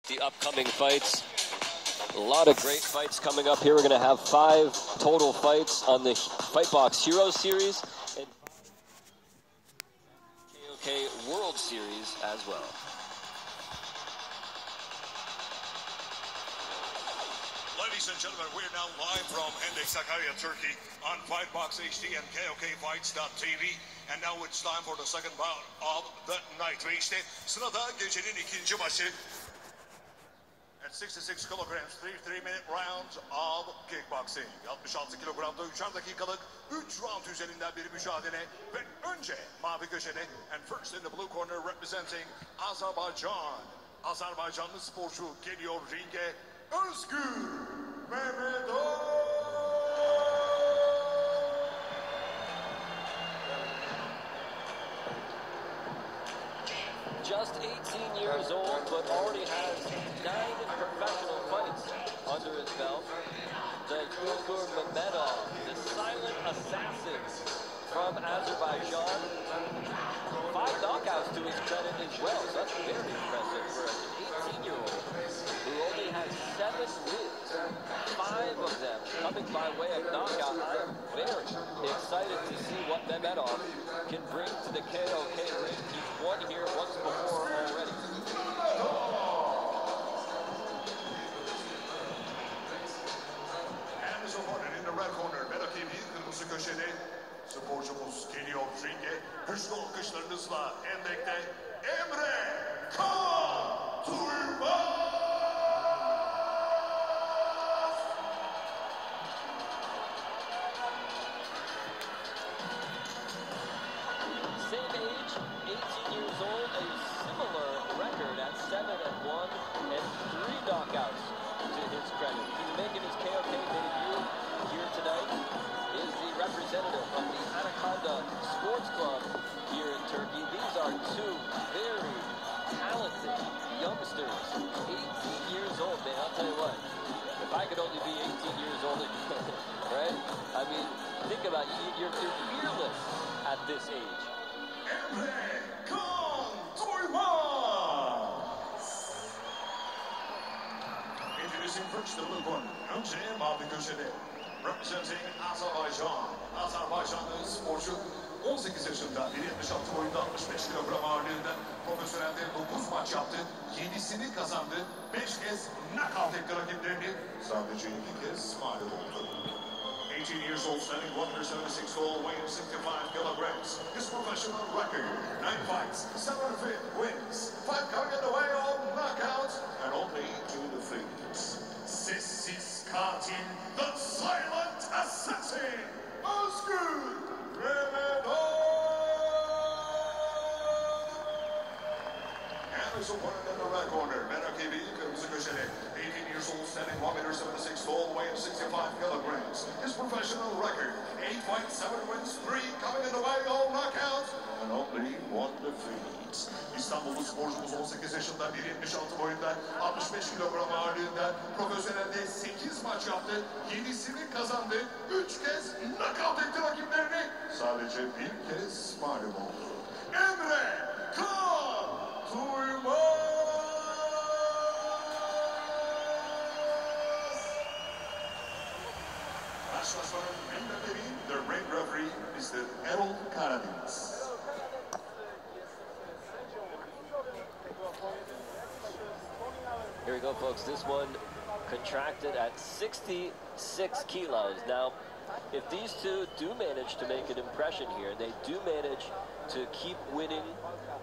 The upcoming fights, a lot of great fights coming up here. We're going to have 5 total fights on the Fightbox Hero Series and KOK World Series as well. Ladies and gentlemen, we're now live from Sakarya, Turkey on Fightbox HD and KOKFights.tv. And now it's time for the second bout of the night. Ve işte sırada gecenin ikinci maçı. At 66 kilograms, 3-minute rounds of kickboxing. 66 kilogramda 3'er dakikalık 3 round üzerinden bir mücadele. Ve önce mavi köşede and first in the blue corner representing Azerbaycan. Azerbaycanlı sporcu geliyor ringe. Özgür Memedov. Just 18 years old, but already has 9 professional fights under his belt. The Özgür Memedov, the silent assassin from Azerbaijan. 5 knockouts to his credit as well, so that's very impressive for an 18-year-old who only has 7 wins, 5 of them coming by way of knockout. I am very excited to see what Memedov can bring to the KOK ring. He's won here once before already. And his opponent in the red corner, rakibi kırmızı köşede. Sporcumuz geliyor ringe. Güçlü alkışlarınızla endekte Emre Kaan Duymaz. Same age, 18 years old, a similar record at 7-1 and 3 knockouts to his credit. He's making his KOK debut here tonight. Is the representative of the Anaconda Sports Club here in Turkey. These are 2 very talented youngsters, 18 years old, man. I'll tell you what, if I could only be 18 years old, right? I mean, think about it, you're fearless at this age. Emre Kaan Duymaz. Introducing first the blue corner. Önce mavi köşede. Representing Azerbaijan. Azerbaycanlı sporcu 18 yaşında, 1.76 boyunda, 65 kilogram ağırlığında profesyonelde 9 maç yaptı. 7'sini kazandı. 5 kez knockout etti rakiplerini. Sadece 2 kez mağlup oldu. 18 years old, standing 176 tall, weighing 65 kilograms. His professional record, 9 fights, 7 wins, 5 coming in the way of knockouts, and only 2 defeats. Sessiz katil, the silent assassin, Özgür Memedov. And his opponent in the red corner, rakibi kırmızı köşede. 18 years old, standing 176 tall, weighing 65 kilograms. His professional record, 8 fights, 7 wins, 3 coming in the way of knockouts, and only 1 defeat. İstanbullu sporcumuz 18 yaşında, 1.76 boyunda, 65 kilogram ağırlığında, profesyonelde 8 maç yaptı, 7'sini kazandı, 3 kez knockout etti rakiplerini, sadece 1 kez mağlup oldu. Emre Kaan Duymaz. Karşılaşmanın ring referee, the ring referee is the Erol Karadeniz. Here we go, folks. This one contracted at 66 kilos. Now, if these two do manage to make an impression here, they do manage to keep winning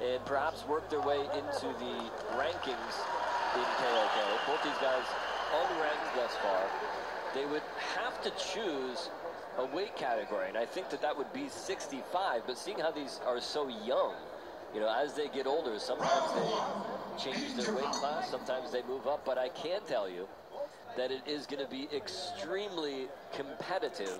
and perhaps work their way into the rankings in KOK. Both these guys unranked thus far. They would have to choose a weight category, and I think that would be 65, but seeing how these are so young, you know, as they get older, sometimes they change their weight class, sometimes they move up, but I can tell you that it is going to be extremely competitive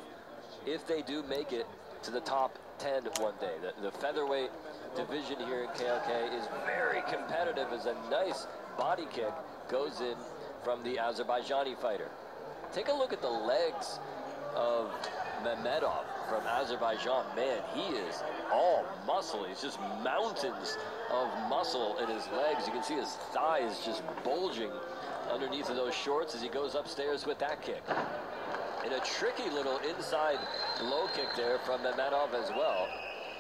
if they do make it to the top 10 one day. The featherweight division here in KOK is very competitive as a nice body kick goes in from the Azerbaijani fighter. Take a look at the legs of Memedov. from Azerbaijan. Man, he is all muscle. He's just mountains of muscle in his legs. You can see his thighs just bulging underneath of those shorts as he goes upstairs with that kick. And a tricky little inside low kick there from Memedov as well.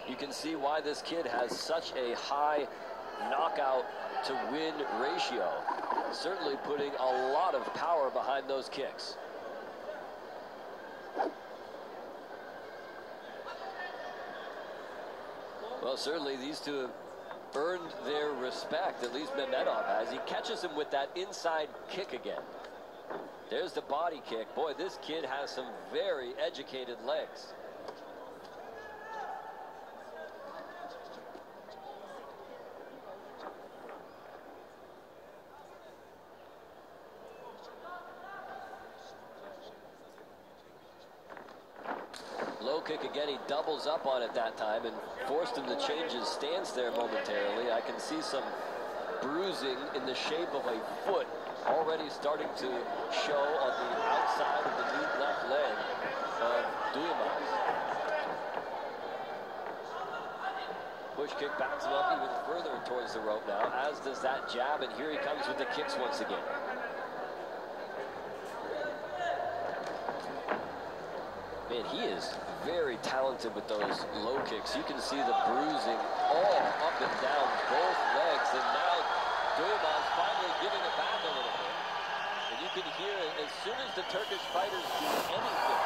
You can see why this kid has such a high knockout to win ratio. Certainly putting a lot of power behind those kicks. Well, certainly these two have earned their respect, at least Memedov has. He catches him with that inside kick again. There's the body kick. Boy, this kid has some very educated legs. Low kick again. He doubles up on it that time and forced him to change his stance there momentarily. I can see some bruising in the shape of a foot already starting to show on the outside of the left leg of Duymaz. Push kick backs him up even further towards the rope now, as does that jab, and here he comes with the kicks once again. Man, he is very talented with those low kicks. You can see the bruising all up and down both legs, and now Duymaz finally giving it back a little bit. And you can hear it as soon as the Turkish fighters do anything.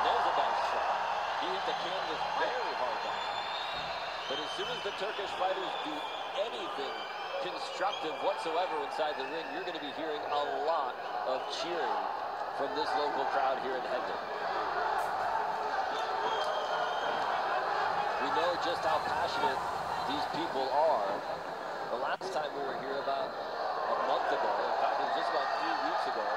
There's a nice shot. He hit the canvas very hard down. But as soon as the Turkish fighters do anything constructive whatsoever inside the ring, you're going to be hearing a lot of cheering from this local crowd here in Hendon. We know just how passionate these people are. The last time we were here about a month ago, in fact it was just about 3 weeks ago,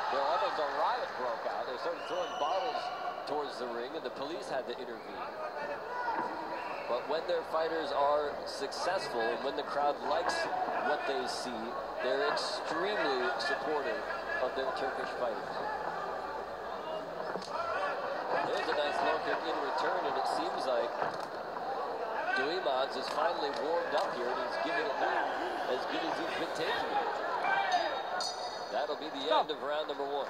there almost a riot broke out. They started throwing bottles towards the ring and the police had to intervene. But when their fighters are successful and when the crowd likes what they see, they're extremely supportive of their Turkish fighters. There's a nice low kick in return, and it seems like Duymaz is finally warmed up here, and he's giving it back as good as he's been taking it. That'll be the end of round number 1.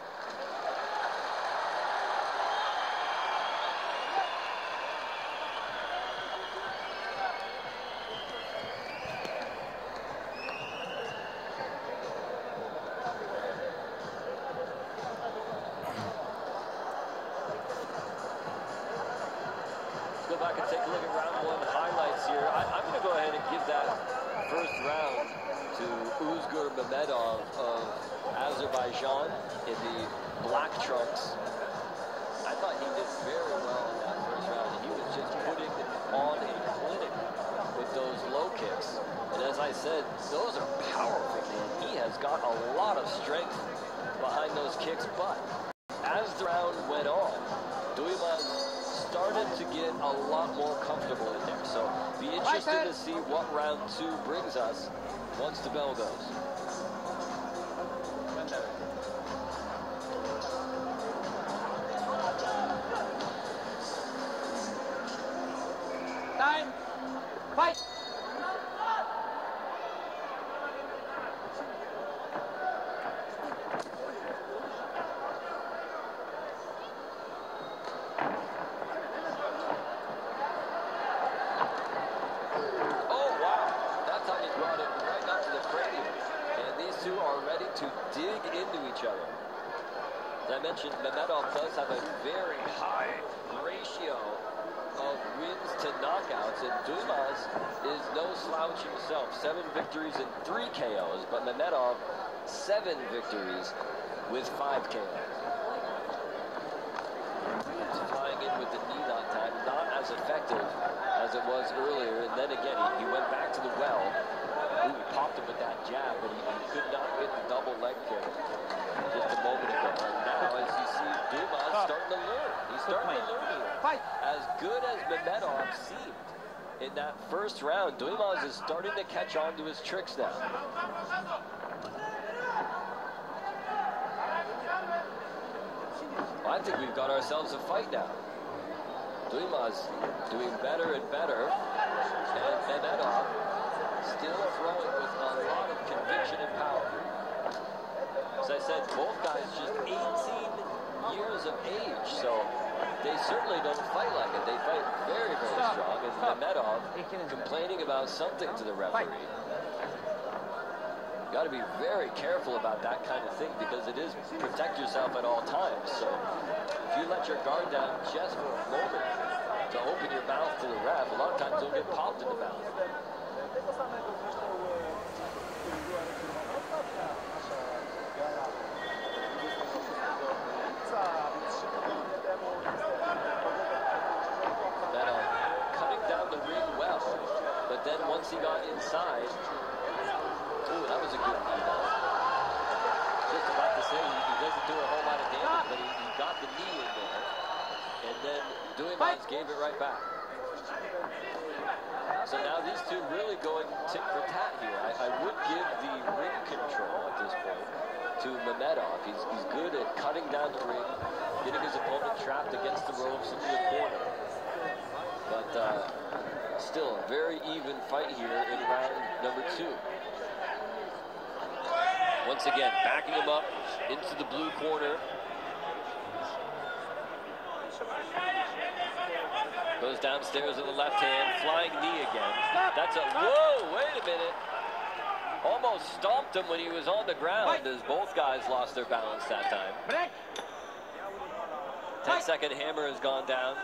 Go back and take a look at round 1 highlights here. I'm going to go ahead and give that first round to Özgür Memedov of Azerbaijan in the black trunks. I thought he did very well in that first round. He was just putting on a clinic with those low kicks. And as I said, those are powerful, man. He has got a lot of strength behind those kicks. But as the round went on, Duymaz started to get a lot more comfortable in there. So be interested to see what round 2 brings us once the bell goes. Time. Fight. To dig into each other. As I mentioned, Memedov does have a very high ratio of wins to knockouts, and Duymaz is no slouch himself. 7 victories and 3 KOs, but Memedov 7 victories with 5 KOs. Flying in with the knee that time, not as effective as it was earlier, and then again he went back to the well. Ooh, he popped him with that jab, but he could not get the double leg kick just a moment ago. And now, as you see, Duymaz starting to learn. He's starting to learn here. Fight. As good as Memedov seemed in that first round, Duymaz is starting to catch on to his tricks now. I think we've got ourselves a fight now. Duymaz doing better and better. And Memedov still throwing with a lot of conviction and power. As I said, both guys just 18 years of age, so they certainly don't fight like it. They fight very, very strong. And Memedov complaining about something to the referee. You got to be very careful about that kind of thing because it is protect yourself at all times. So if you let your guard down just for a moment to open your mouth to the ref, a lot of times you'll get popped in the mouth. Cutting down the ring well, but then once he got inside, ooh, that was a good knee. Just about to say he doesn't do a whole lot of damage, but he got the knee in there, and then Duymaz gave it right back. So now these two really going tit for tat here. I would give the ring control at this point to Memedov. He's good at cutting down the ring, getting his opponent trapped against the ropes into the corner. But still a very even fight here in round number 2. Once again, backing him up into the blue corner. Goes downstairs in the left hand, flying knee again. That's a, whoa, wait a minute. Almost stomped him when he was on the ground as both guys lost their balance that time. 10-second hammer has gone down.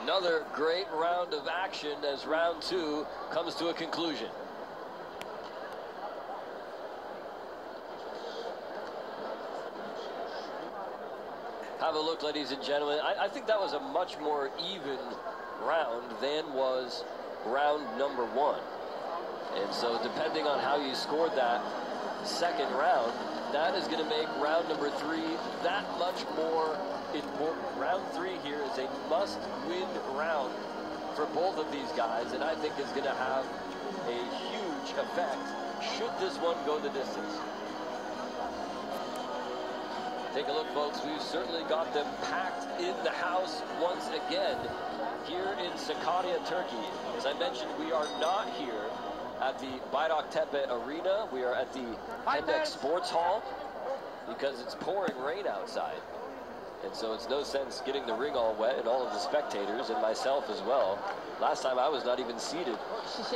Another great round of action as round 2 comes to a conclusion. Have a look, ladies and gentlemen. I think that was a much more even round than was round number 1. And so depending on how you scored that second round, that is going to make round number 3 that much more important. Round 3 here is a must-win round for both of these guys, and I think is going to have a huge effect should this one go the distance. Take a look, folks. We've certainly got them packed in the house once again here in Sakarya, Turkey. As I mentioned, we are not here at the Bayraktepe Arena. We are at the Hendek Sports Hall because it's pouring rain outside. And so it's no sense getting the ring all wet and all of the spectators and myself as well. Last time I was not even seated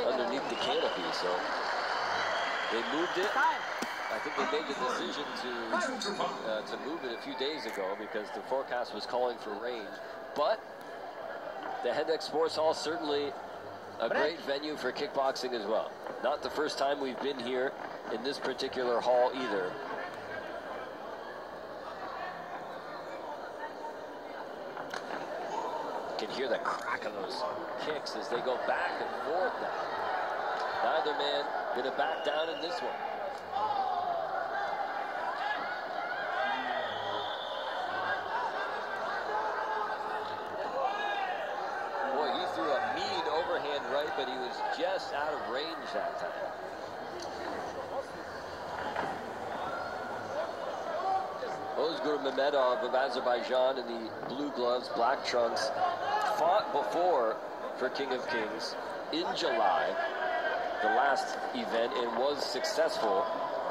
underneath the canopy, so they moved it. I think they made the decision to move it a few days ago because the forecast was calling for rain. But the Hendek Sports Hall certainly a great venue for kickboxing as well. Not the first time we've been here in this particular hall either. You can hear the crack of those kicks as they go back and forth now. Neither man gonna back down in this one. Right, but he was just out of range that time. Özgür Memedov of Azerbaijan in the blue gloves, black trunks, fought before for King of Kings in July, the last event, and was successful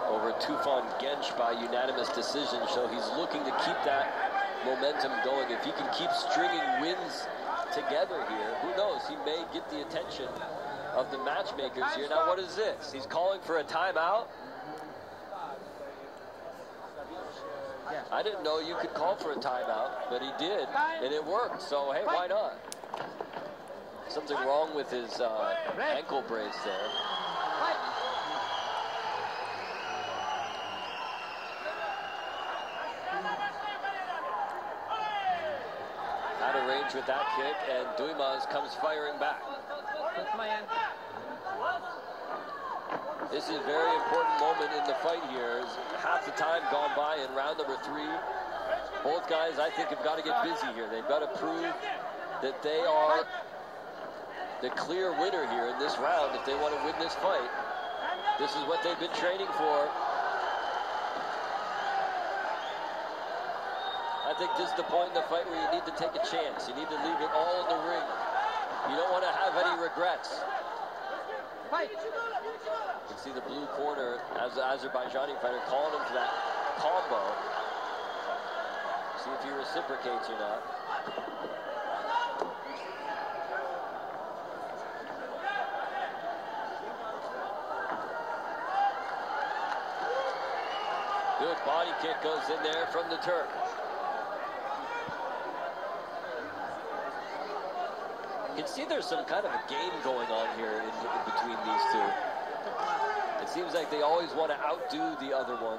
over Tufan Genç by unanimous decision. So he's looking to keep that momentum going. If he can keep stringing wins together here, who knows, he may get the attention of the matchmakers here. Now what is this? He's calling for a timeout? I didn't know you could call for a timeout, but he did, and it worked, so hey, why not? Something wrong with his ankle brace there. Out of range with that kick, and Duymaz comes firing back. This is a very important moment in the fight here. As half the time gone by in round number 3. Both guys, I think, have got to get busy here. They've got to prove that they are the clear winner here in this round if they want to win this fight. This is what they've been training for. think this is the point in the fight where you need to take a chance. You need to leave it all in the ring. You don't want to have any regrets. Fight. You can see the blue corner as the Azerbaijani fighter calling him for that combo. See if he reciprocates or not. Good body kick goes in there from the Turk. You can see there's some kind of a game going on here in between these two. It seems like they always want to outdo the other one.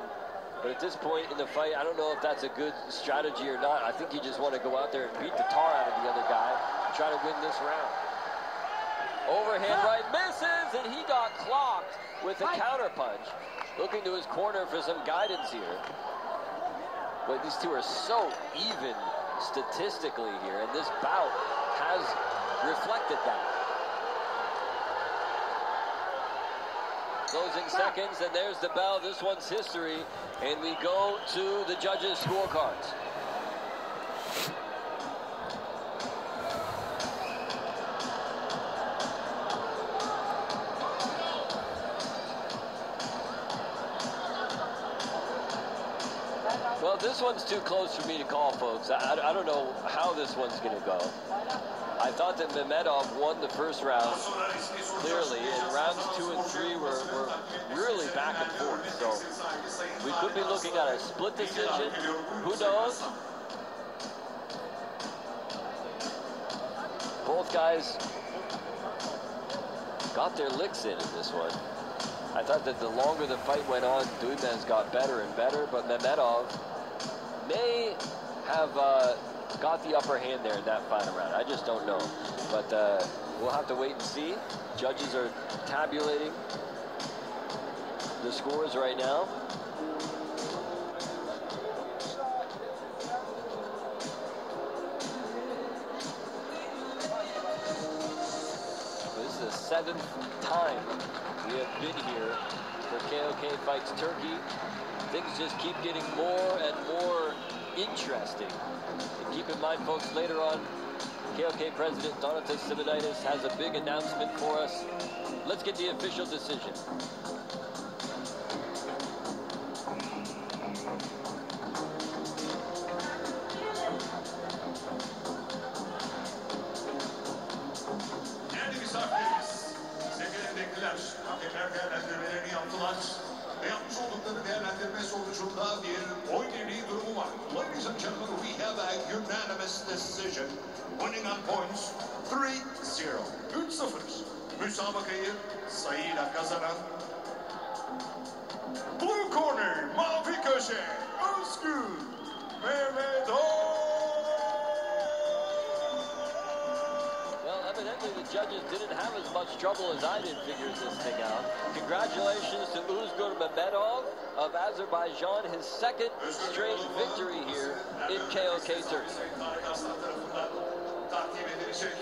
But at this point in the fight, I don't know if that's a good strategy or not. I think you just want to go out there and beat the tar out of the other guy and try to win this round. Overhand right misses, and he got clocked with a counter punch. Looking to his corner for some guidance here. But these two are so even statistically here, and this bout has reflected that. Closing seconds, and there's the bell. This one's history, and we go to the judges' scorecards. Well, this one's too close for me to call, folks. I don't know how this one's going to go. I thought that Memedov won the first round clearly, and rounds 2 and 3 were really back and forth. So we could be looking at a split decision. Who knows? Both guys got their licks in this one. I thought that the longer the fight went on, Duymaz got better and better, but Memedov may have got the upper hand there in that final round. I just don't know. But we'll have to wait and see. Judges are tabulating the scores right now. This is the 7th time we have been here for KOK Fights Turkey. Things just keep getting more and more interesting. And keep in mind, folks, later on, KOK President Donatas Simonitis has a big announcement for us. Let's get the official decision. Değerli misafirlerimiz, sevgili emekliler, hakemler değerlendirmelerini yaptılar. Ve yapmış oldukları değerlendirme sonucunda bir oy birliği durumu var. Ladies and gentlemen, we have a unanimous decision. Winning on points 3-0. 3-0. Müsabakayı sayıyla kazanan Blue Corner, mavi köşe, Özgür Memedov. Well, evidently the judges didn't have as much trouble as I did figuring this thing out. Congratulations to Özgür Memedov of Azerbaijan, his second straight victory here in KOK Turkey. Takdim edilecek.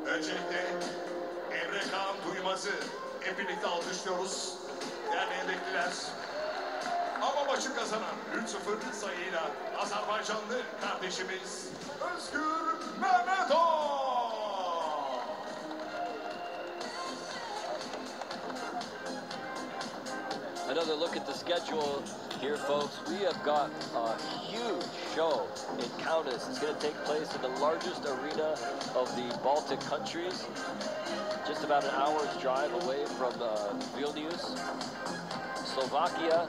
Öncelikle Emre Kaan Duymaz'ı hep birlikte alkışlıyoruz. Değerli emekliler. Ama maçı kazanan 3-0 sayıyla Azerbaycanlı kardeşimiz Özgür Memedov. Another look at the schedule here, folks. We have got a huge show in Kaunas. It's going to take place in the largest arena of the Baltic countries, just about an hour's drive away from Vilnius. Slovakia